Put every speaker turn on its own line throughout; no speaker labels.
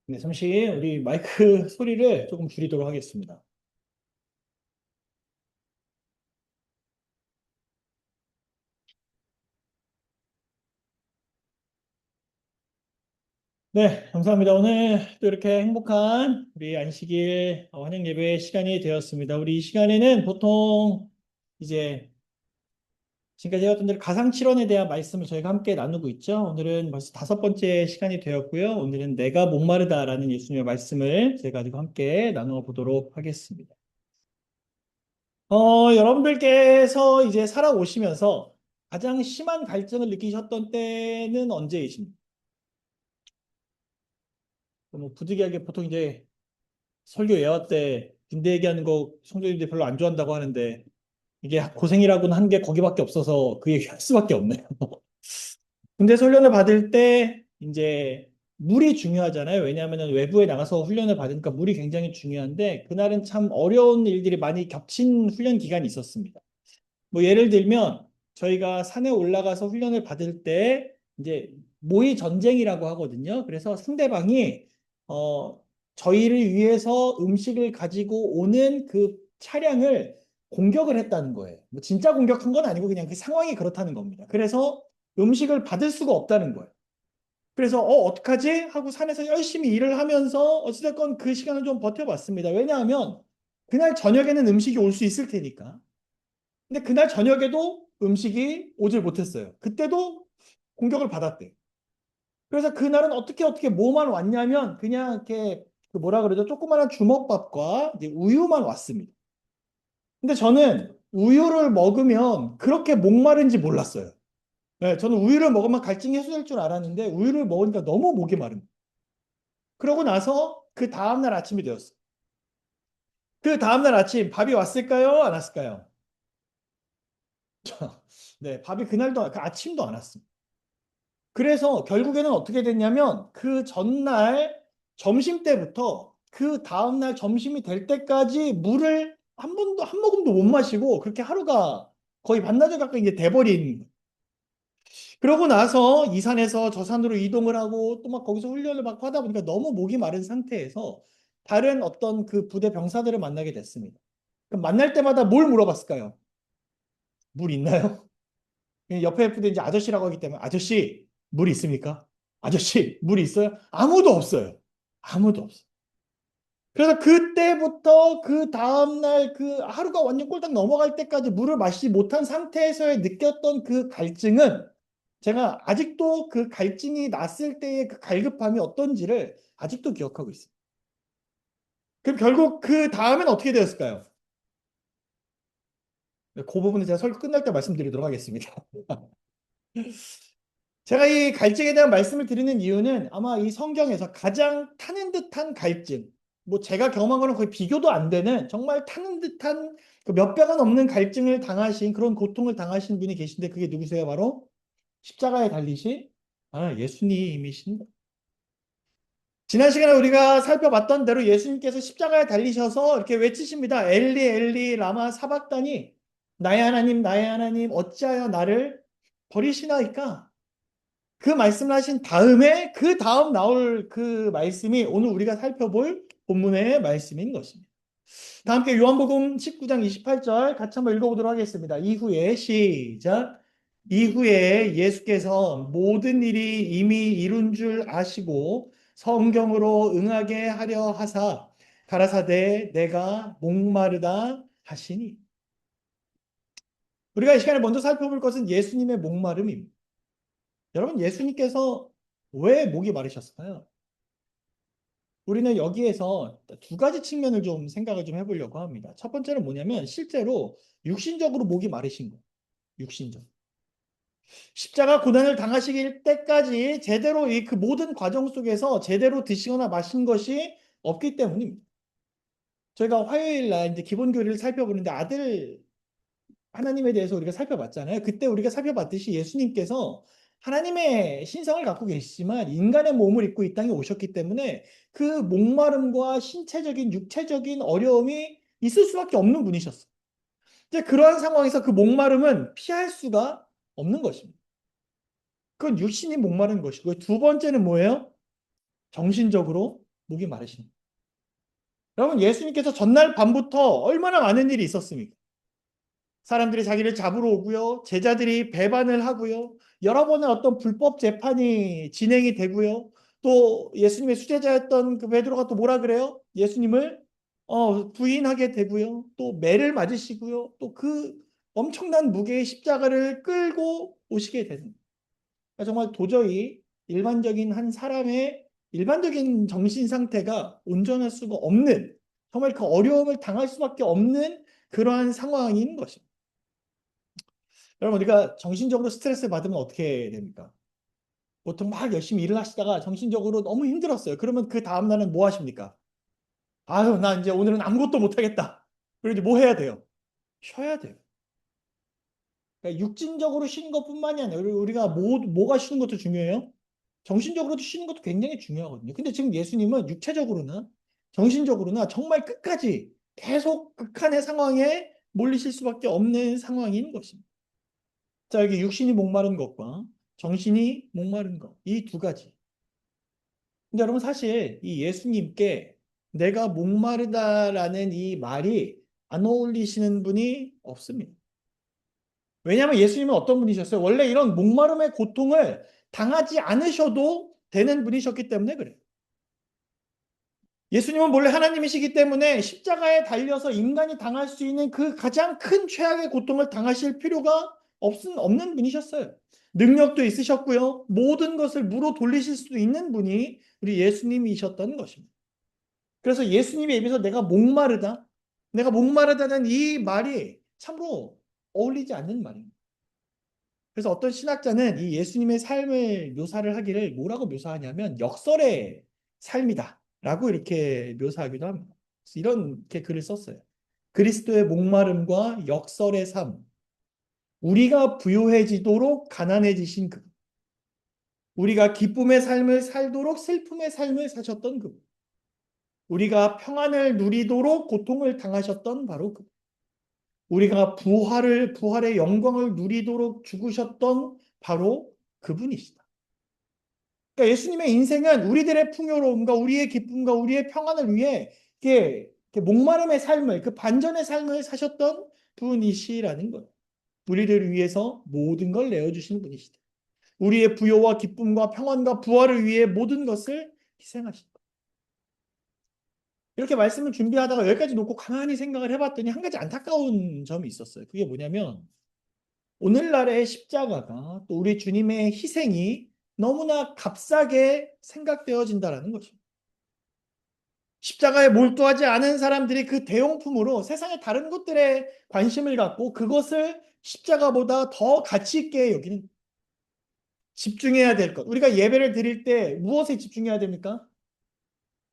네, 잠시 우리 마이크 소리를 조금 줄이도록 하겠습니다. 네, 감사합니다. 오늘 또 이렇게 행복한 우리 안식일 환영 예배 시간이 되었습니다. 우리 이 시간에는 보통 이제 지금까지 해왔던 대로 가상칠언에 대한 말씀을 저희가 함께 나누고 있죠. 오늘은 벌써 다섯 번째 시간이 되었고요. 오늘은 내가 목마르다라는 예수님의 말씀을 제가 가지고 함께 나누어 보도록 하겠습니다. 여러분들께서 이제 살아오시면서 가장 심한 갈증을 느끼셨던 때는 언제이십니까? 뭐 부득이하게 보통 이제 설교 예화 때 군대 얘기하는 거 성도님들이 별로 안 좋아한다고 하는데 이게 고생이라고는 한 게 거기밖에 없어서 그 얘기 할 수밖에 없네요. 군대 훈련을 받을 때 이제 물이 중요하잖아요. 왜냐하면 외부에 나가서 훈련을 받으니까 물이 굉장히 중요한데 그날은 참 어려운 일들이 많이 겹친 훈련 기간이 있었습니다. 뭐 예를 들면 저희가 산에 올라가서 훈련을 받을 때 이제 모의 전쟁이라고 하거든요. 그래서 상대방이 어 저희를 위해서 음식을 가지고 오는 그 차량을 공격을 했다는 거예요. 뭐 진짜 공격한 건 아니고 그냥 그 상황이 그렇다는 겁니다. 그래서 음식을 받을 수가 없다는 거예요. 그래서 어떡하지? 하고 산에서 열심히 일을 하면서 어찌됐건 그 시간을 좀 버텨봤습니다. 왜냐하면 그날 저녁에는 음식이 올 수 있을 테니까. 근데 그날 저녁에도 음식이 오질 못했어요. 그때도 공격을 받았대. 그래서 그날은 어떻게 뭐만 왔냐면 그냥 이렇게 그 뭐라 그러죠? 조그마한 주먹밥과 이제 우유만 왔습니다. 근데 저는 우유를 먹으면 그렇게 목마른지 몰랐어요. 네, 저는 우유를 먹으면 갈증이 해소될 줄 알았는데 우유를 먹으니까 너무 목이 마른 거예요. 그러고 나서 그 다음날 아침이 되었어요. 그 다음날 아침 밥이 왔을까요? 안 왔을까요? 네, 밥이 그날도 그 아침도 안 왔습니다. 그래서 결국에는 어떻게 됐냐면 그 전날 점심 때부터 그 다음날 점심이 될 때까지 물을 한 번도 한 모금도 못 마시고 그렇게 하루가 거의 반나절 가까이 이제 돼버린. 그러고 나서 이 산에서 저 산으로 이동을 하고 또 막 거기서 훈련을 받고 하다 보니까 너무 목이 마른 상태에서 다른 어떤 그 부대 병사들을 만나게 됐습니다. 그럼 만날 때마다 뭘 물어봤을까요? 물 있나요? 옆에 부대 이제 아저씨라고 하기 때문에 아저씨 물 있습니까? 아저씨 물 있어요? 아무도 없어요. 아무도 없어요. 그래서 그때부터 그 다음날 그 하루가 완전 꼴딱 넘어갈 때까지 물을 마시지 못한 상태에서 느꼈던 그 갈증은 제가 아직도 그 갈증이 났을 때의 그 갈급함이 어떤지를 아직도 기억하고 있어요. 그럼 결국 그 다음엔 어떻게 되었을까요? 그 부분은 제가 설교 끝날 때 말씀드리도록 하겠습니다. 제가 이 갈증에 대한 말씀을 드리는 이유는 아마 이 성경에서 가장 타는 듯한 갈증, 뭐 제가 경험한 거는 거의 비교도 안 되는 정말 타는 듯한 그몇 배가 넘는 갈증을 당하신 그런 고통을 당하신 분이 계신데 그게 누구세요? 바로 십자가에 달리신 예수님이신. 지난 시간에 우리가 살펴봤던 대로 예수님께서 십자가에 달리셔서 이렇게 외치십니다. 엘리 엘리 라마 사박다니 나의 하나님 어찌하여 나를 버리시나이까? 그 말씀을 하신 다음에 그 다음 나올 그 말씀이 오늘 우리가 살펴볼 본문의 말씀인 것입니다. 다 함께 요한복음 19장 28절 같이 한번 읽어보도록 하겠습니다. 이후에 시작. 이후에 예수께서 모든 일이 이미 이룬 줄 아시고 성경으로 응하게 하려 하사 가라사대 내가 목마르다 하시니. 우리가 이 시간에 먼저 살펴볼 것은 예수님의 목마름입니다. 여러분 예수님께서 왜 목이 마르셨을까요? 우리는 여기에서 두 가지 측면을 좀 생각을 좀 해보려고 합니다. 첫 번째는 뭐냐면 실제로 육신적으로 목이 마르신 거예요. 육신적. 십자가 고난을 당하시길 때까지 제대로 이 그 모든 과정 속에서 제대로 드시거나 마신 것이 없기 때문입니다. 저희가 화요일 날 이제 기본 교리를 살펴보는데 아들 하나님에 대해서 우리가 살펴봤잖아요. 그때 우리가 살펴봤듯이 예수님께서 하나님의 신성을 갖고 계시지만 인간의 몸을 입고 이 땅에 오셨기 때문에 그 목마름과 신체적인 육체적인 어려움이 있을 수밖에 없는 분이셨어요. 이제 그러한 상황에서 그 목마름은 피할 수가 없는 것입니다. 그건 육신이 목마른 것이고 두 번째는 뭐예요? 정신적으로 목이 마르신 거예요. 여러분, 예수님께서 전날 밤부터 얼마나 많은 일이 있었습니까? 사람들이 자기를 잡으러 오고요. 제자들이 배반을 하고요. 여러 번의 어떤 불법 재판이 진행이 되고요. 또 예수님의 수제자였던 그 베드로가 또 뭐라 그래요? 예수님을 부인하게 되고요. 또 매를 맞으시고요. 또 그 엄청난 무게의 십자가를 끌고 오시게 되는. 그러니까 정말 도저히 일반적인 한 사람의 일반적인 정신 상태가 온전할 수가 없는, 정말 그 어려움을 당할 수밖에 없는 그러한 상황인 것입니다. 여러분, 우리가 정신적으로 스트레스 받으면 어떻게 됩니까? 보통 막 열심히 일을 하시다가 정신적으로 너무 힘들었어요. 그러면 그 다음날은 뭐 하십니까? 아유, 나 이제 오늘은 아무것도 못하겠다. 그리고 이제 뭐 해야 돼요? 쉬어야 돼요. 그러니까 육신적으로 쉬는 것뿐만이 아니라 우리가 뭐가 쉬는 것도 중요해요. 정신적으로도 쉬는 것도 굉장히 중요하거든요. 근데 지금 예수님은 육체적으로나 정신적으로나 정말 끝까지 계속 극한의 상황에 몰리실 수밖에 없는 상황인 것입니다. 자, 여기 육신이 목마른 것과 정신이 목마른 것, 이 두 가지. 근데 여러분, 사실 이 예수님께 내가 목마르다라는 이 말이 안 어울리시는 분이 없습니다. 왜냐하면 예수님은 어떤 분이셨어요? 원래 이런 목마름의 고통을 당하지 않으셔도 되는 분이셨기 때문에 그래요. 예수님은 원래 하나님이시기 때문에 십자가에 달려서 인간이 당할 수 있는 그 가장 큰 최악의 고통을 당하실 필요가 없는 분이셨어요. 능력도 있으셨고요. 모든 것을 무로 돌리실 수도 있는 분이 우리 예수님이셨던 것입니다. 그래서 예수님에 입에서 내가 목마르다, 내가 목마르다는 이 말이 참으로 어울리지 않는 말입니다. 그래서 어떤 신학자는 이 예수님의 삶을 묘사를 하기를 뭐라고 묘사하냐면 역설의 삶이다 라고 이렇게 묘사하기도 합니다. 이렇게 글을 썼어요. 그리스도의 목마름과 역설의 삶, 우리가 부요해지도록 가난해지신 그, 우리가 기쁨의 삶을 살도록 슬픔의 삶을 사셨던 그, 우리가 평안을 누리도록 고통을 당하셨던 바로 그, 우리가 부활의 영광을 누리도록 죽으셨던 바로 그분이시다. 그러니까 예수님의 인생은 우리들의 풍요로움과 우리의 기쁨과 우리의 평안을 위해 이렇게 목마름의 삶을, 그 반전의 삶을 사셨던 분이시라는 거예요. 우리들을 위해서 모든 걸 내어주신 분이시다. 우리의 부요와 기쁨과 평안과 부활을 위해 모든 것을 희생하신 거예요. 이렇게 말씀을 준비하다가 여기까지 놓고 가만히 생각을 해봤더니 한 가지 안타까운 점이 있었어요. 그게 뭐냐면 오늘날의 십자가가 또 우리 주님의 희생이 너무나 값싸게 생각되어진다라는 것입니다. 십자가에 몰두하지 않은 사람들이 그 대용품으로 세상의 다른 것들에 관심을 갖고 그것을 십자가보다 더 가치 있게 여기는, 집중해야 될 것. 우리가 예배를 드릴 때 무엇에 집중해야 됩니까?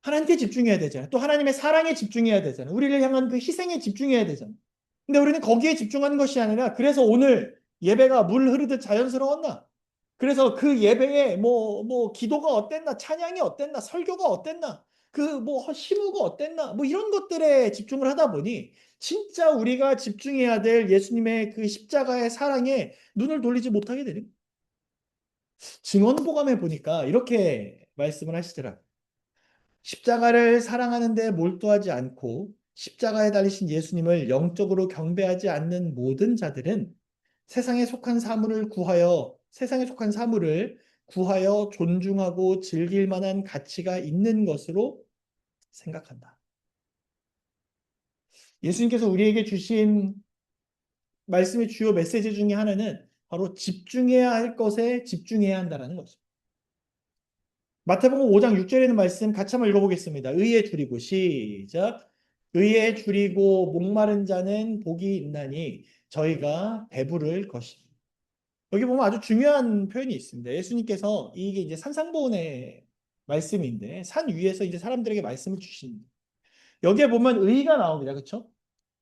하나님께 집중해야 되잖아요. 또 하나님의 사랑에 집중해야 되잖아요. 우리를 향한 그 희생에 집중해야 되잖아요. 근데 우리는 거기에 집중하는 것이 아니라 그래서 오늘 예배가 물 흐르듯 자연스러웠나? 그래서 그 예배에 기도가 어땠나? 찬양이 어땠나? 설교가 어땠나? 심우가 어땠나? 이런 것들에 집중을 하다 보니 진짜 우리가 집중해야 될 예수님의 그 십자가의 사랑에 눈을 돌리지 못하게 되는 거예요. 증언보감에 보니까 이렇게 말씀을 하시더라. 십자가를 사랑하는 데 몰두하지 않고 십자가에 달리신 예수님을 영적으로 경배하지 않는 모든 자들은 세상에 속한 사물을 구하여 존중하고 즐길 만한 가치가 있는 것으로 생각한다. 예수님께서 우리에게 주신 말씀의 주요 메시지 중에 하나는 바로 집중해야 할 것에 집중해야 한다는 것입니다. 마태복음 5장 6절에 있는 말씀 같이 한번 읽어보겠습니다. 의에 줄이고 시작. 의에 줄이고 목마른 자는 복이 있나니 저희가 배부를 것이니. 여기 보면 아주 중요한 표현이 있습니다. 예수님께서 이게 이제 산상보훈의 말씀인데 산 위에서 이제 사람들에게 말씀을 주십니다. 여기에 보면 의가 나옵니다. 그렇죠?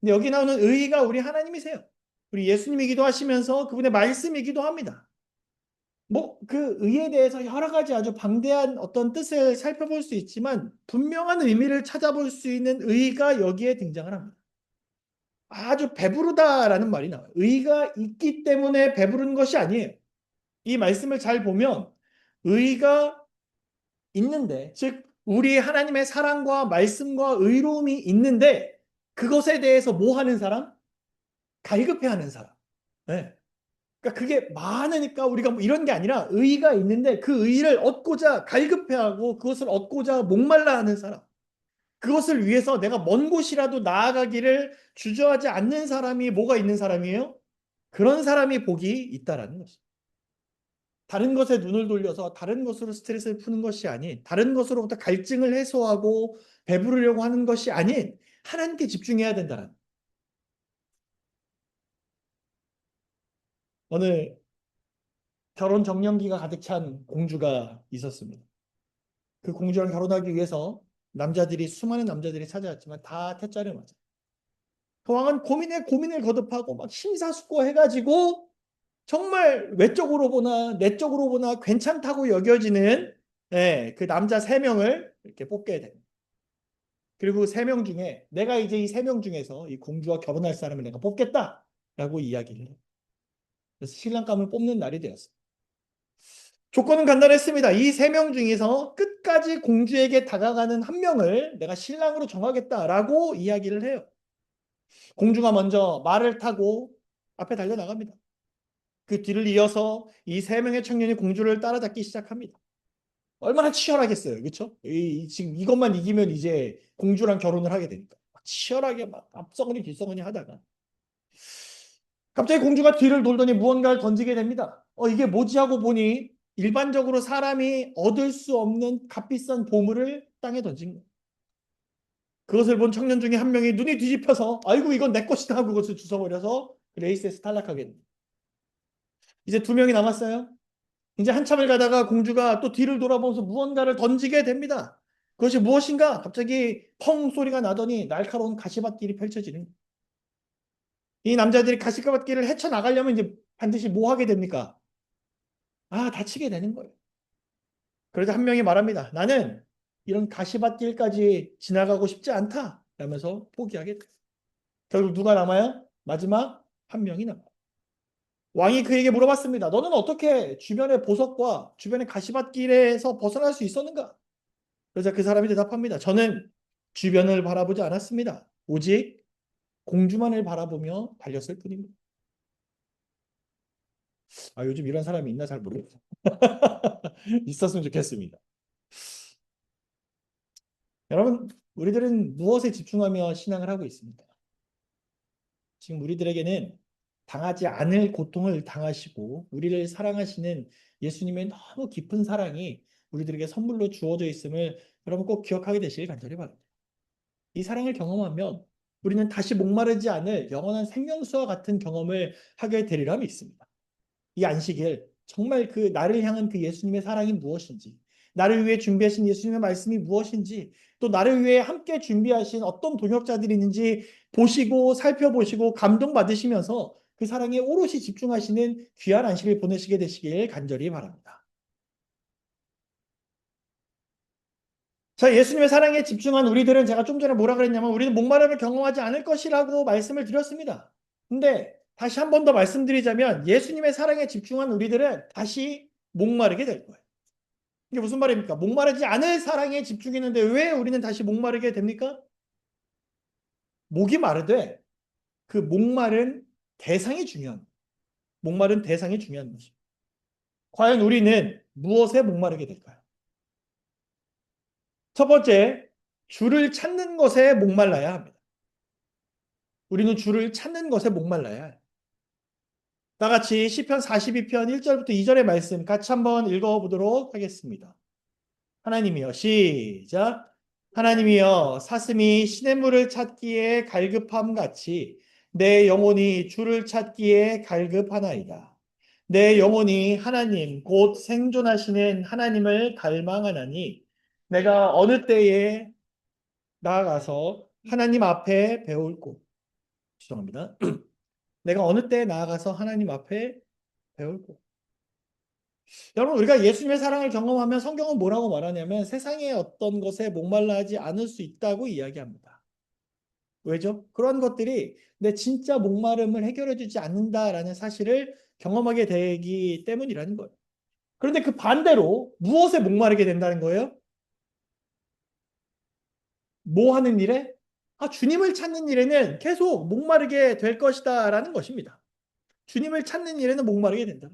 근데 여기 나오는 의가 우리 하나님이세요. 우리 예수님이기도 하시면서 그분의 말씀이기도 합니다. 그 의에 대해서 여러 가지 아주 방대한 어떤 뜻을 살펴볼 수 있지만 분명한 의미를 찾아볼 수 있는 의가 여기에 등장을 합니다. 아주 배부르다라는 말이 나와요. 의가 있기 때문에 배부른 것이 아니에요. 이 말씀을 잘 보면 의가 있는데, 즉 우리 하나님의 사랑과 말씀과 의로움이 있는데 그것에 대해서 뭐 하는 사람? 갈급해하는 사람. 네. 그러니까 그게 많으니까 우리가 뭐 이런 게 아니라 의가 있는데 그 의를 얻고자 갈급해하고 그것을 얻고자 목말라 하는 사람. 그것을 위해서 내가 먼 곳이라도 나아가기를 주저하지 않는 사람이 뭐가 있는 사람이에요? 그런 사람이 복이 있다라는 것이죠. 다른 것에 눈을 돌려서 다른 것으로 스트레스를 푸는 것이 아닌, 다른 것으로부터 갈증을 해소하고 배부르려고 하는 것이 아닌 하나님께 집중해야 된다는. 어느 결혼 정년기가 가득 찬 공주가 있었습니다. 그 공주랑 결혼하기 위해서 수많은 남자들이 찾아왔지만 다 퇴짜를 맞아요. 그 왕은 고민에 고민을 거듭하고 막 심사숙고 해가지고 정말 외적으로 보나 내적으로 보나 괜찮다고 여겨지는 그 남자 3명을 이렇게 뽑게 됩니다. 그리고 3명 중에 내가 이제 이 3명 중에서 이 공주와 결혼할 사람을 내가 뽑겠다라고 이야기를 해요. 그래서 신랑감을 뽑는 날이 되었어요. 조건은 간단했습니다. 이 3명 중에서 끝까지 공주에게 다가가는 한 명을 내가 신랑으로 정하겠다라고 이야기를 해요. 공주가 먼저 말을 타고 앞에 달려나갑니다. 그 뒤를 이어서 이 3명의 청년이 공주를 따라잡기 시작합니다. 얼마나 치열하겠어요. 그렇죠? 지금 이것만 이기면 이제 공주랑 결혼을 하게 되니까. 막 치열하게 막 앞서거니 뒤서거니 하다가 갑자기 공주가 뒤를 돌더니 무언가를 던지게 됩니다. 이게 뭐지 하고 보니 일반적으로 사람이 얻을 수 없는 값비싼 보물을 땅에 던진 거예요. 그것을 본 청년 중에 한 명이 눈이 뒤집혀서 아이고 이건 내 것이다 하고 그것을 주워버려서 레이스에서 탈락하게 됩니다. 이제 2명이 남았어요. 이제 한참을 가다가 공주가 또 뒤를 돌아보면서 무언가를 던지게 됩니다. 그것이 무엇인가? 갑자기 펑 소리가 나더니 날카로운 가시밭길이 펼쳐지는 거예요. 이 남자들이 가시밭길을 헤쳐나가려면 이제 반드시 뭐 하게 됩니까? 다치게 되는 거예요. 그래서 한 명이 말합니다. 나는 이런 가시밭길까지 지나가고 싶지 않다. 라면서 포기하게 돼요. 결국 누가 남아요? 마지막 한 명이 남아요. 왕이 그에게 물어봤습니다. 너는 어떻게 주변의 보석과 주변의 가시밭길에서 벗어날 수 있었는가? 그러자 그 사람이 대답합니다. 저는 주변을 바라보지 않았습니다. 오직 공주만을 바라보며 달렸을 뿐입니다. 요즘 이런 사람이 있나 잘 모르겠어요. 있었으면 좋겠습니다. 여러분, 우리들은 무엇에 집중하며 신앙을 하고 있습니까? 지금 우리들에게는 당하지 않을 고통을 당하시고 우리를 사랑하시는 예수님의 너무 깊은 사랑이 우리들에게 선물로 주어져 있음을 여러분 꼭 기억하게 되시길 간절히 바랍니다. 이 사랑을 경험하면 우리는 다시 목마르지 않을 영원한 생명수와 같은 경험을 하게 되리라 믿습니다. 이 안식일 정말 그 나를 향한 그 예수님의 사랑이 무엇인지, 나를 위해 준비하신 예수님의 말씀이 무엇인지, 또 나를 위해 함께 준비하신 어떤 동역자들이 있는지 보시고 살펴보시고 감동받으시면서 그 사랑에 오롯이 집중하시는 귀한 안식을 보내시게 되시길 간절히 바랍니다. 자, 예수님의 사랑에 집중한 우리들은 제가 좀 전에 뭐라 그랬냐면 우리는 목마름을 경험하지 않을 것이라고 말씀을 드렸습니다. 근데 다시 한 번 더 말씀드리자면 예수님의 사랑에 집중한 우리들은 다시 목마르게 될 거예요. 이게 무슨 말입니까? 목마르지 않을 사랑에 집중했는데 왜 우리는 다시 목마르게 됩니까? 목이 마르되 그 목마른 대상이 중요한, 목마른 대상이 중요한 것입니다. 과연 우리는 무엇에 목마르게 될까요? 첫 번째, 주를 찾는 것에 목말라야 합니다. 우리는 주를 찾는 것에 목말라야 해요. 다 같이 시편 42편 1절부터 2절의 말씀 같이 한번 읽어보도록 하겠습니다. 하나님이여 시작. 하나님이여 사슴이 시냇물을 찾기에 갈급함 같이 내 영혼이 주를 찾기에 갈급하나이다. 내 영혼이 하나님 곧 생존하시는 하나님을 갈망하나니 내가 어느 때에 나아가서 하나님 앞에 배울 곳 죄송합니다. 내가 어느 때에 나아가서 하나님 앞에 배울 곳 여러분 우리가 예수님의 사랑을 경험하면 성경은 뭐라고 말하냐면 세상의 어떤 것에 목말라 하지 않을 수 있다고 이야기합니다. 왜죠? 그런 것들이 내 진짜 목마름을 해결해 주지 않는다라는 사실을 경험하게 되기 때문이라는 거예요. 그런데 그 반대로 무엇에 목마르게 된다는 거예요? 뭐 하는 일에? 주님을 찾는 일에는 계속 목마르게 될 것이다라는 것입니다. 주님을 찾는 일에는 목마르게 된다.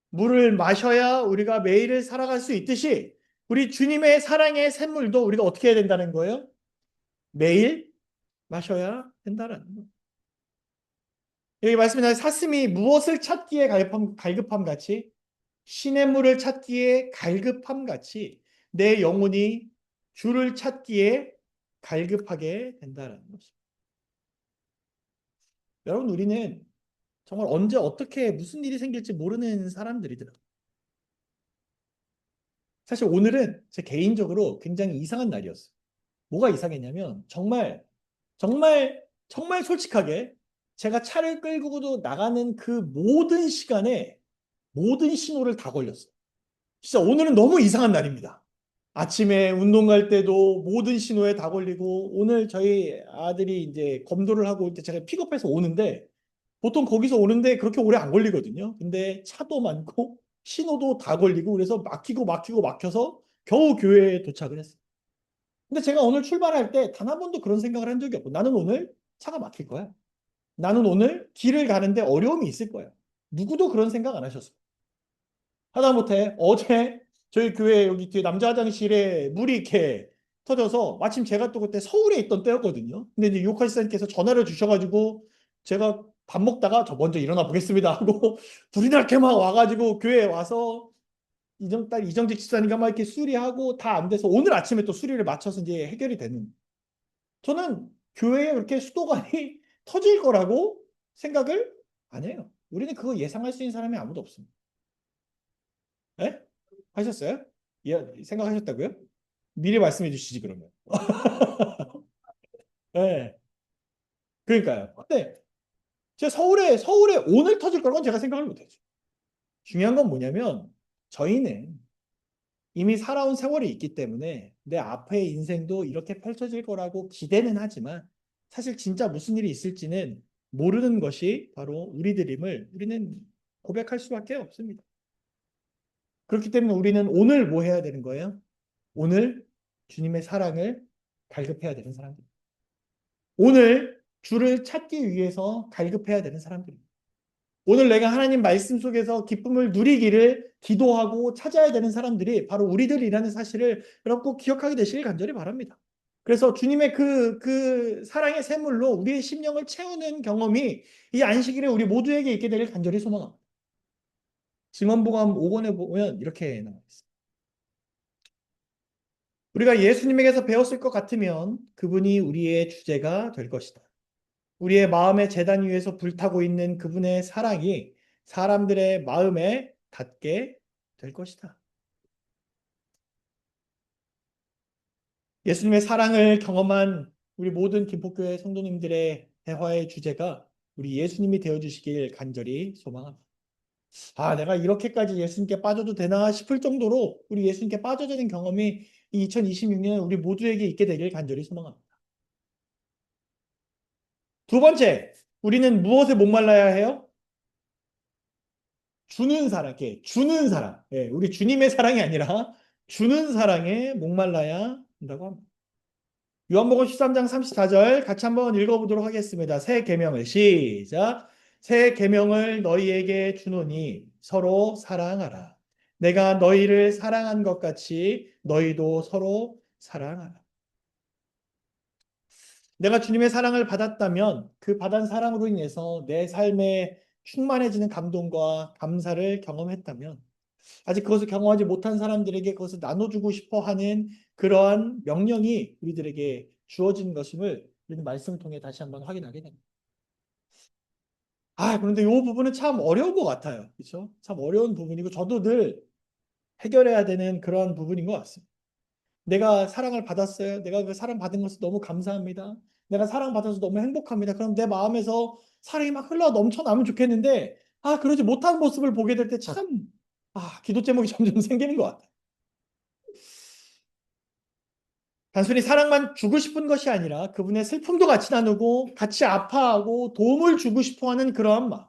물을 마셔야 우리가 매일을 살아갈 수 있듯이 우리 주님의 사랑의 샘물도 우리가 어떻게 해야 된다는 거예요? 매일 마셔야 된다는 거예요. 여기 말씀에 나온 사슴이 무엇을 찾기에 갈급함 같이 시냇물을 찾기에 갈급함 같이 내 영혼이 주를 찾기에 갈급하게 된다는 것입니다. 여러분, 우리는 정말 언제 어떻게 무슨 일이 생길지 모르는 사람들이더라고요. 사실 오늘은 제 개인적으로 굉장히 이상한 날이었어요. 뭐가 이상했냐면 정말 솔직하게 제가 차를 끌고도 나가는 그 모든 시간에 모든 신호를 다 걸렸어요. 진짜 오늘은 너무 이상한 날입니다. 아침에 운동 갈 때도 모든 신호에 다 걸리고 오늘 저희 아들이 이제 검도를 하고 올 때 제가 픽업해서 오는데 보통 거기서 오는데 그렇게 오래 안 걸리거든요. 근데 차도 많고 신호도 다 걸리고 그래서 막히고 막혀서 겨우 교회에 도착을 했어요. 근데 제가 오늘 출발할 때 단 한 번도 그런 생각을 한 적이 없고 나는 오늘 차가 막힐 거야. 나는 오늘 길을 가는데 어려움이 있을 거야. 누구도 그런 생각 안 하셨어요. 하다못해 어제 저희 교회 여기 뒤에 남자 화장실에 물이 이렇게 터져서 마침 제가 또 그때 서울에 있던 때였거든요. 근데 이제 유혹하 지사님께서 전화를 주셔가지고 제가 밥 먹다가 저 먼저 일어나 보겠습니다 하고 불이 날게 막 와가지고 교회에 와서 이정직 집사님과 막 이렇게 수리하고 다 안 돼서 오늘 아침에 또 수리를 마쳐서 이제 해결이 되는. 저는 교회에 그렇게 수도관이 터질 거라고 생각을 안 해요. 우리는 그거 예상할 수 있는 사람이 아무도 없습니다. 예? 하셨어요? 예, 생각하셨다고요? 미리 말씀해 주시지 그러면. 예. 그러니까요. 근데 제가 서울에 오늘 터질 거라고는 제가 생각을 못 했죠. 중요한 건 뭐냐면 저희는 이미 살아온 세월이 있기 때문에 내 앞의 인생도 이렇게 펼쳐질 거라고 기대는 하지만 사실 진짜 무슨 일이 있을지는 모르는 것이 바로 우리들임을 우리는 고백할 수밖에 없습니다. 그렇기 때문에 우리는 오늘 뭐 해야 되는 거예요? 오늘 주님의 사랑을 갈급해야 되는 사람들. 오늘 주를 찾기 위해서 갈급해야 되는 사람들. 오늘 내가 하나님 말씀 속에서 기쁨을 누리기를 기도하고 찾아야 되는 사람들이 바로 우리들이라는 사실을 여러분 꼭 기억하게 되시길 간절히 바랍니다. 그래서 주님의 그 사랑의 샘물로 우리의 심령을 채우는 경험이 이 안식일에 우리 모두에게 있게 되길 간절히 소망합니다. 증언복음 5권에 보면 이렇게 나와 있습니다. 우리가 예수님에게서 배웠을 것 같으면 그분이 우리의 주제가 될 것이다. 우리의 마음의 제단 위에서 불타고 있는 그분의 사랑이 사람들의 마음에 닿게 될 것이다. 예수님의 사랑을 경험한 우리 모든 김포교회 성도님들의 대화의 주제가 우리 예수님이 되어주시길 간절히 소망합니다. 내가 이렇게까지 예수님께 빠져도 되나 싶을 정도로 우리 예수님께 빠져드는 경험이 이 2026년 우리 모두에게 있게 되길 간절히 소망합니다. 두 번째, 우리는 무엇에 목말라야 해요? 주는 사랑, 이렇게 주는 사랑. 예, 우리 주님의 사랑이 아니라 주는 사랑에 목말라야 한다고 합니다. 요한복음 13장 34절 같이 한번 읽어보도록 하겠습니다. 새 계명을 시작. 새 계명을 너희에게 주노니 서로 사랑하라. 내가 너희를 사랑한 것 같이 너희도 서로 사랑하라. 내가 주님의 사랑을 받았다면 그 받은 사랑으로 인해서 내 삶에 충만해지는 감동과 감사를 경험했다면 아직 그것을 경험하지 못한 사람들에게 그것을 나눠주고 싶어 하는 그러한 명령이 우리들에게 주어진 것임을 우리는 말씀을 통해 다시 한번 확인하게 됩니다. 그런데 이 부분은 참 어려운 것 같아요. 그렇죠? 참 어려운 부분이고 저도 늘 해결해야 되는 그러한 부분인 것 같습니다. 내가 사랑을 받았어요. 내가 그 사랑 받은 것을 너무 감사합니다. 내가 사랑받아서 너무 행복합니다. 그럼 내 마음에서 사랑이 막 흘러 넘쳐나면 좋겠는데, 그러지 못한 모습을 보게 될 때 참, 기도 제목이 점점 생기는 것 같아요. 단순히 사랑만 주고 싶은 것이 아니라 그분의 슬픔도 같이 나누고, 같이 아파하고, 도움을 주고 싶어 하는 그러한 마음.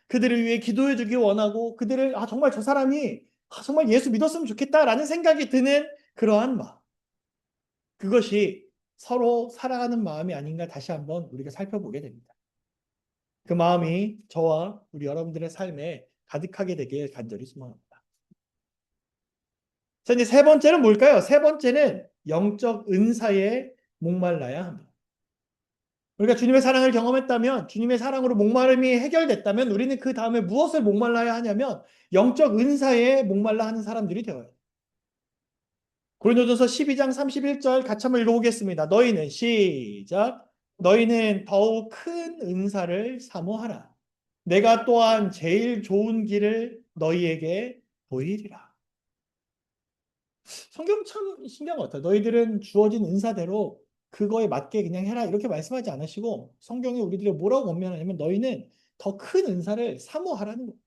그들을 위해 기도해 주기 원하고, 그들을, 정말 저 사람이, 정말 예수 믿었으면 좋겠다라는 생각이 드는 그러한 마음. 그것이 서로 사랑하는 마음이 아닌가 다시 한번 우리가 살펴보게 됩니다. 그 마음이 저와 우리 여러분들의 삶에 가득하게 되길 간절히 소망합니다. 자, 이제 세 번째는 뭘까요? 세 번째는 영적 은사에 목말라야 합니다. 우리가 주님의 사랑을 경험했다면, 주님의 사랑으로 목마름이 해결됐다면 우리는 그 다음에 무엇을 목말라야 하냐면 영적 은사에 목말라 하는 사람들이 되어요. 고린도전서 12장 31절 같이 한번 읽어보겠습니다. 너희는 시작. 너희는 더욱 큰 은사를 사모하라. 내가 또한 제일 좋은 길을 너희에게 보이리라. 성경 참 신기한 것 같아요. 너희들은 주어진 은사대로 그거에 맞게 그냥 해라 이렇게 말씀하지 않으시고 성경에 우리들이 뭐라고 권면하냐면 너희는 더 큰 은사를 사모하라는 거예요.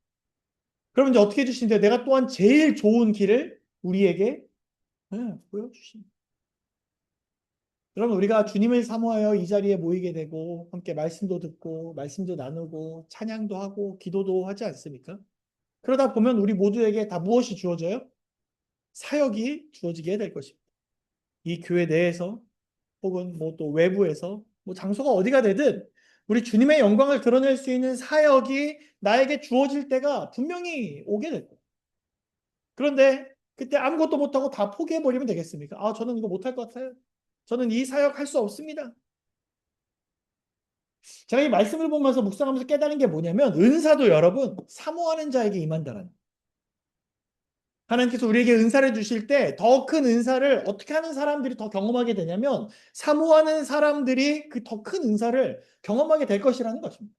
그러면 이제 어떻게 해주시는데 내가 또한 제일 좋은 길을 우리에게 보여주십니다. 여러분 우리가 주님을 사모하여 이 자리에 모이게 되고 함께 말씀도 듣고 말씀도 나누고 찬양도 하고 기도도 하지 않습니까? 그러다 보면 우리 모두에게 다 무엇이 주어져요? 사역이 주어지게 될 것입니다. 이 교회 내에서 혹은 뭐 또 외부에서 뭐 장소가 어디가 되든 우리 주님의 영광을 드러낼 수 있는 사역이 나에게 주어질 때가 분명히 오게 될 거예요. 그런데 그때 아무것도 못하고 다 포기해버리면 되겠습니까? 아, 저는 이거 못할 것 같아요. 저는 이 사역 할 수 없습니다. 제가 이 말씀을 보면서 묵상하면서 깨달은 게 뭐냐면 은사도 여러분 사모하는 자에게 임한다는 하나님께서 우리에게 은사를 주실 때 더 큰 은사를 어떻게 하는 사람들이 더 경험하게 되냐면 사모하는 사람들이 그 더 큰 은사를 경험하게 될 것이라는 것입니다.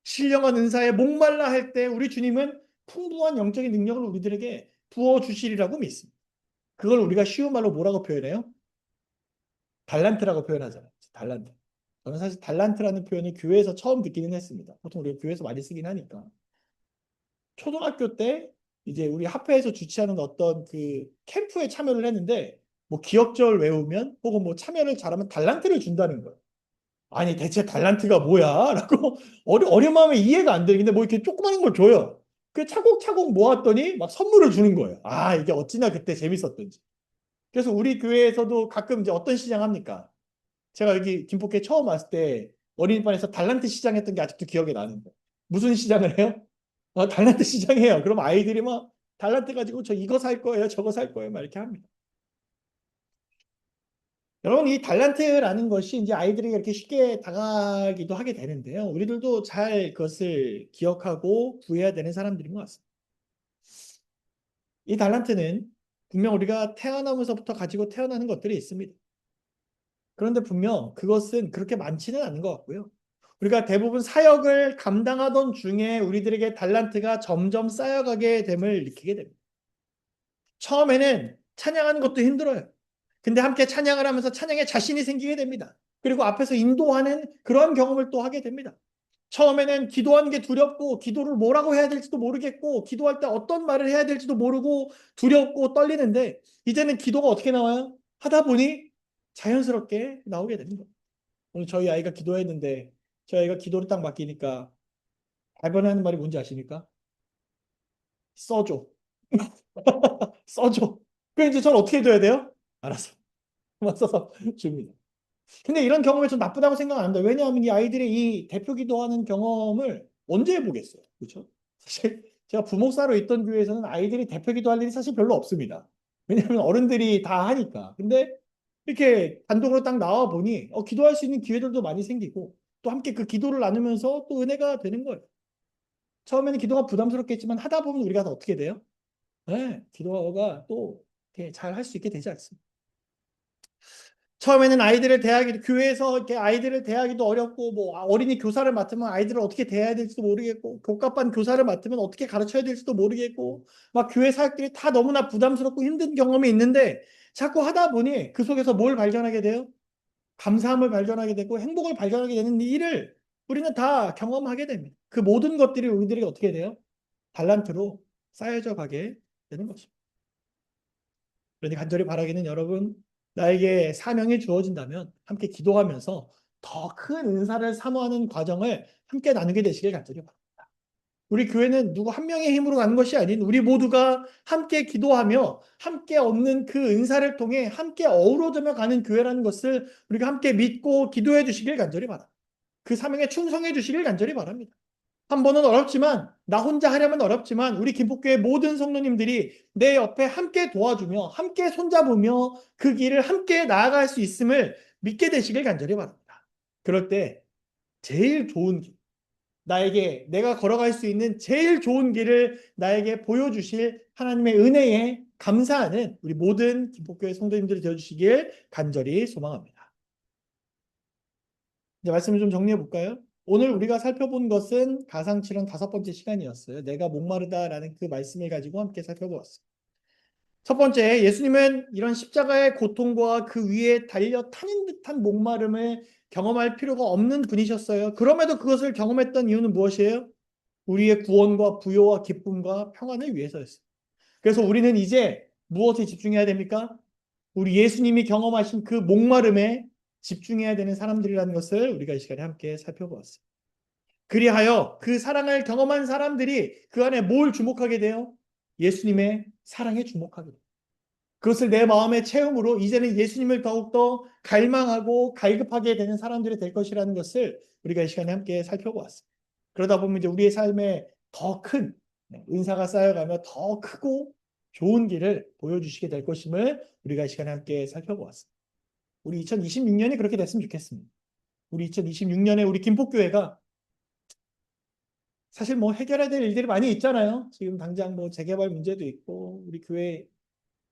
신령한 은사에 목말라 할 때 우리 주님은 풍부한 영적인 능력을 우리들에게 부어주시리라고 믿습니다. 그걸 우리가 쉬운 말로 뭐라고 표현해요? 달란트라고 표현하잖아요. 달란트. 저는 사실 달란트라는 표현을 교회에서 처음 듣기는 했습니다. 보통 우리가 교회에서 많이 쓰긴 하니까. 초등학교 때 이제 우리 학회에서 주최하는 어떤 그 캠프에 참여를 했는데 뭐 기억절 외우면 혹은 뭐 참여를 잘하면 달란트를 준다는 거예요. 아니 대체 달란트가 뭐야? 라고 어린 마음에 이해가 안 되는데 뭐 이렇게 조그마한 걸 줘요. 그 차곡차곡 모았더니 막 선물을 주는 거예요. 아 이게 어찌나 그때 재밌었던지. 그래서 우리 교회에서도 가끔 이제 어떤 시장 합니까? 제가 여기 김포께 처음 왔을 때 어린이반에서 달란트 시장 했던 게 아직도 기억에 나는데 무슨 시장을 해요? 달란트 시장이에요. 그럼 아이들이 막 달란트 가지고 저 이거 살 거예요, 저거 살 거예요, 막 이렇게 합니다. 여러분, 이 달란트라는 것이 이제 아이들에게 이렇게 쉽게 다가기도 하게 되는데요. 우리들도 잘 그것을 기억하고 구해야 되는 사람들인 것 같습니다. 이 달란트는 분명 우리가 태어나면서부터 가지고 태어나는 것들이 있습니다. 그런데 분명 그것은 그렇게 많지는 않은 것 같고요. 우리가 대부분 사역을 감당하던 중에 우리들에게 달란트가 점점 쌓여가게 됨을 느끼게 됩니다. 처음에는 찬양하는 것도 힘들어요. 근데 함께 찬양을 하면서 찬양에 자신이 생기게 됩니다. 그리고 앞에서 인도하는 그런 경험을 또 하게 됩니다. 처음에는 기도하는 게 두렵고 기도를 뭐라고 해야 될지도 모르겠고 기도할 때 어떤 말을 해야 될지도 모르고 두렵고 떨리는데 이제는 기도가 어떻게 나와요? 하다 보니 자연스럽게 나오게 되는 거예요. 오늘 저희 아이가 기도했는데 저희 아이가 기도를 딱 맡기니까 발번하는 말이 뭔지 아십니까? 써줘. 써줘. 그럼 이제 저는 어떻게 해줘야 돼요? 알았어. 막 써서 줍니다. 근데 이런 경험이 좀 나쁘다고 생각 안 합니다. 왜냐하면 이 아이들이 이 대표 기도하는 경험을 언제 해보겠어요. 그렇죠? 사실 제가 부목사로 있던 교회에서는 아이들이 대표 기도할 일이 사실 별로 없습니다. 왜냐하면 어른들이 다 하니까. 근데 이렇게 단독으로 딱 나와 보니 기도할 수 있는 기회들도 많이 생기고 또 함께 그 기도를 나누면서 또 은혜가 되는 거예요. 처음에는 기도가 부담스럽겠지만 하다 보면 우리가 어떻게 돼요? 네, 기도가 또 잘 할 수 있게 되지 않습니까? 처음에는 아이들을 대하기도 교회에서 이렇게 아이들을 대하기도 어렵고 뭐 어린이 교사를 맡으면 아이들을 어떻게 대해야 될지도 모르겠고 교과반 교사를 맡으면 어떻게 가르쳐야 될지도 모르겠고 막 교회 사역들이 다 너무나 부담스럽고 힘든 경험이 있는데 자꾸 하다 보니 그 속에서 뭘 발견하게 돼요? 감사함을 발견하게 되고 행복을 발견하게 되는 일을 우리는 다 경험하게 됩니다. 그 모든 것들이 우리들에게 어떻게 돼요? 달란트로 쌓여져 가게 되는 것입니다. 그러니 간절히 바라기는 여러분 나에게 사명이 주어진다면 함께 기도하면서 더 큰 은사를 사모하는 과정을 함께 나누게 되시길 간절히 바랍니다. 우리 교회는 누구 한 명의 힘으로 가는 것이 아닌 우리 모두가 함께 기도하며 함께 얻는 그 은사를 통해 함께 어우러져며 가는 교회라는 것을 우리가 함께 믿고 기도해 주시길 간절히 바랍니다. 그 사명에 충성해 주시길 간절히 바랍니다. 한 번은 어렵지만 나 혼자 하려면 어렵지만 우리 김포교회 모든 성도님들이 내 옆에 함께 도와주며 함께 손잡으며 그 길을 함께 나아갈 수 있음을 믿게 되시길 간절히 바랍니다. 그럴 때 제일 좋은 길, 나에게 내가 걸어갈 수 있는 제일 좋은 길을 나에게 보여주실 하나님의 은혜에 감사하는 우리 모든 김포교회 성도님들이 되어주시길 간절히 소망합니다. 이제 말씀을 좀 정리해 볼까요? 오늘 우리가 살펴본 것은 가상칠언 5번째 시간이었어요. 내가 목마르다라는 그 말씀을 가지고 함께 살펴보았어요. 첫 번째, 예수님은 이런 십자가의 고통과 그 위에 달려 타는 듯한 목마름을 경험할 필요가 없는 분이셨어요. 그럼에도 그것을 경험했던 이유는 무엇이에요? 우리의 구원과 부요와 기쁨과 평안을 위해서였어요. 그래서 우리는 이제 무엇에 집중해야 됩니까? 우리 예수님이 경험하신 그 목마름에 집중해야 되는 사람들이라는 것을 우리가 이 시간에 함께 살펴보았어요. 그리하여 그 사랑을 경험한 사람들이 그 안에 뭘 주목하게 돼요? 예수님의 사랑에 주목하게 돼요. 그것을 내 마음의 체험으로 이제는 예수님을 더욱더 갈망하고 갈급하게 되는 사람들이 될 것이라는 것을 우리가 이 시간에 함께 살펴보았습니다. 그러다 보면 이제 우리의 삶에 더 큰 은사가 쌓여가며 더 크고 좋은 길을 보여주시게 될 것임을 우리가 이 시간에 함께 살펴보았습니다. 우리 2026년이 그렇게 됐으면 좋겠습니다. 우리 2026년에 우리 김포교회가 사실 뭐 해결해야 될 일들이 많이 있잖아요. 지금 당장 뭐 재개발 문제도 있고 우리 교회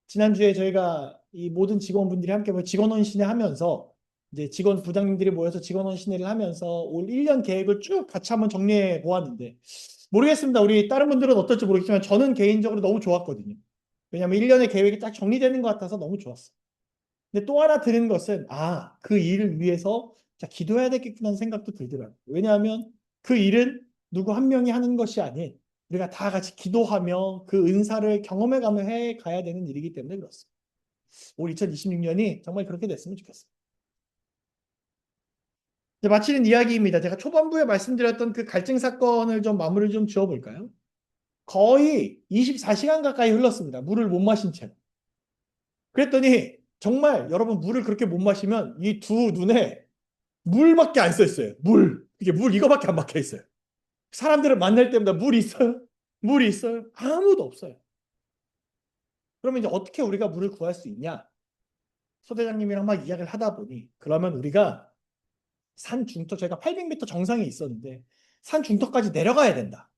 지난주에 저희가 이 모든 직원분들이 함께 뭐 직원원 신회 하면서 이제 직원 부장님들이 모여서 직원원 신회를 하면서 올 1년 계획을 쭉 같이 한번 정리해 보았는데 모르겠습니다. 우리 다른 분들은 어떨지 모르겠지만 저는 개인적으로 너무 좋았거든요. 왜냐하면 1년의 계획이 딱 정리되는 것 같아서 너무 좋았어요. 근데 또 하나 드는 것은 그 일을 위해서 기도해야 되겠구나 생각도 들더라고요. 왜냐하면 그 일은 누구 한 명이 하는 것이 아닌 우리가 다 같이 기도하며 그 은사를 경험해가며 해 가야 되는 일이기 때문에 그렇습니다. 올 2026년이 정말 그렇게 됐으면 좋겠습니다. 이제 마치는 이야기입니다. 제가 초반부에 말씀드렸던 그 갈증 사건을 좀 마무리를 좀 지어볼까요? 거의 24시간 가까이 흘렀습니다. 물을 못 마신 채로. 그랬더니 정말 여러분 물을 그렇게 못 마시면 이 두 눈에 물밖에 안 써 있어요. 물. 이게 물 이거밖에 안 박혀 있어요. 사람들을 만날 때마다 물 있어요? 물 있어요? 아무도 없어요. 그러면 이제 어떻게 우리가 물을 구할 수 있냐? 소대장님이랑 막 이야기를 하다 보니 그러면 우리가 산 중턱 저희가 800m 정상에 있었는데 산 중턱까지 내려가야 된다.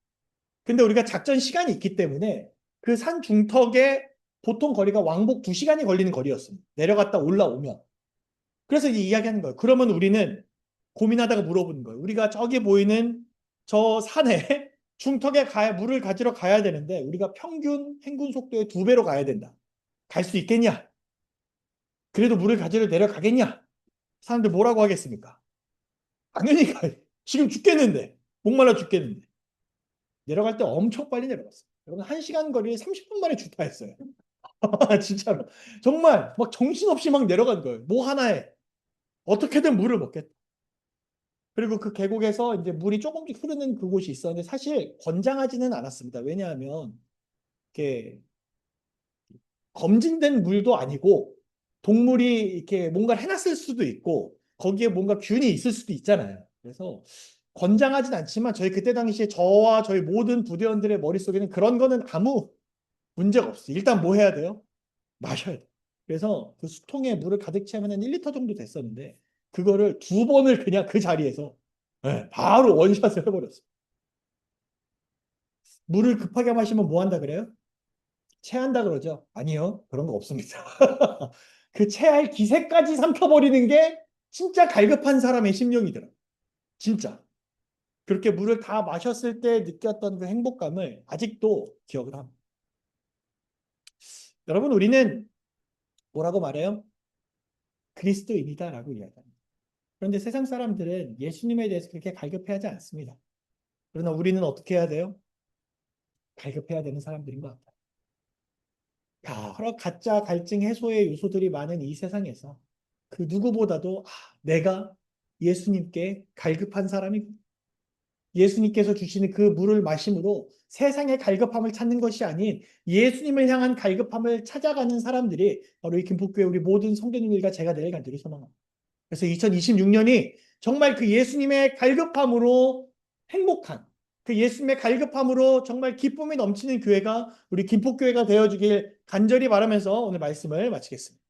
근데 우리가 작전 시간이 있기 때문에 그 산 중턱에 보통 거리가 왕복 2시간이 걸리는 거리였습니다. 내려갔다 올라오면. 그래서 이제 이야기하는 거예요. 그러면 우리는 고민하다가 물어보는 거예요. 우리가 저기 보이는 저 산에 중턱에 물을 가지러 가야 되는데 우리가 평균 행군 속도의 2배로 가야 된다. 갈 수 있겠냐? 그래도 물을 가지러 내려가겠냐? 사람들 뭐라고 하겠습니까? 당연히 가요. 지금 죽겠는데. 목말라 죽겠는데. 내려갈 때 엄청 빨리 내려갔어요. 여러분 1시간 거리에 30분 만에 주파했어요. 진짜로. 정말 막 정신없이 막 내려간 거예요. 뭐 하나에. 어떻게든 물을 먹겠다. 그리고 그 계곡에서 이제 물이 조금씩 흐르는 그곳이 있었는데 사실 권장하지는 않았습니다. 왜냐하면 이렇게 검진된 물도 아니고 동물이 이렇게 뭔가를 해놨을 수도 있고 거기에 뭔가 균이 있을 수도 있잖아요. 그래서 권장하진 않지만 저희 그때 당시에 저와 저희 모든 부대원들의 머릿속에는 그런 거는 아무 문제가 없어요. 일단 뭐 해야 돼요? 마셔야 돼요. 그래서 그 수통에 물을 가득 채우면 한 1리터 정도 됐었는데 그거를 2번을 그냥 그 자리에서 바로 원샷을 해버렸어요. 물을 급하게 마시면 뭐 한다 그래요? 체한다 그러죠? 아니요. 그런 거 없습니다. 그 체할 기세까지 삼켜버리는 게 진짜 갈급한 사람의 심령이더라고요. 진짜. 그렇게 물을 다 마셨을 때 느꼈던 그 행복감을 아직도 기억을 합니다. 여러분, 우리는 뭐라고 말해요? 그리스도인이다라고 이야기합니다. 그런데 세상 사람들은 예수님에 대해서 그렇게 갈급해하지 않습니다. 그러나 우리는 어떻게 해야 돼요? 갈급해야 되는 사람들인 것 같아요. 여러 가짜 갈증 해소의 요소들이 많은 이 세상에서 그 누구보다도 내가 예수님께 갈급한 사람이구나. 예수님께서 주시는 그 물을 마심으로 세상의 갈급함을 찾는 것이 아닌 예수님을 향한 갈급함을 찾아가는 사람들이 바로 이 김포교회 우리 모든 성도님들과 제가 될 간절히 소망합니다. 그래서 2026년이 정말 그 예수님의 갈급함으로 행복한, 그 예수님의 갈급함으로 정말 기쁨이 넘치는 교회가 우리 김포교회가 되어주길 간절히 바라면서 오늘 말씀을 마치겠습니다.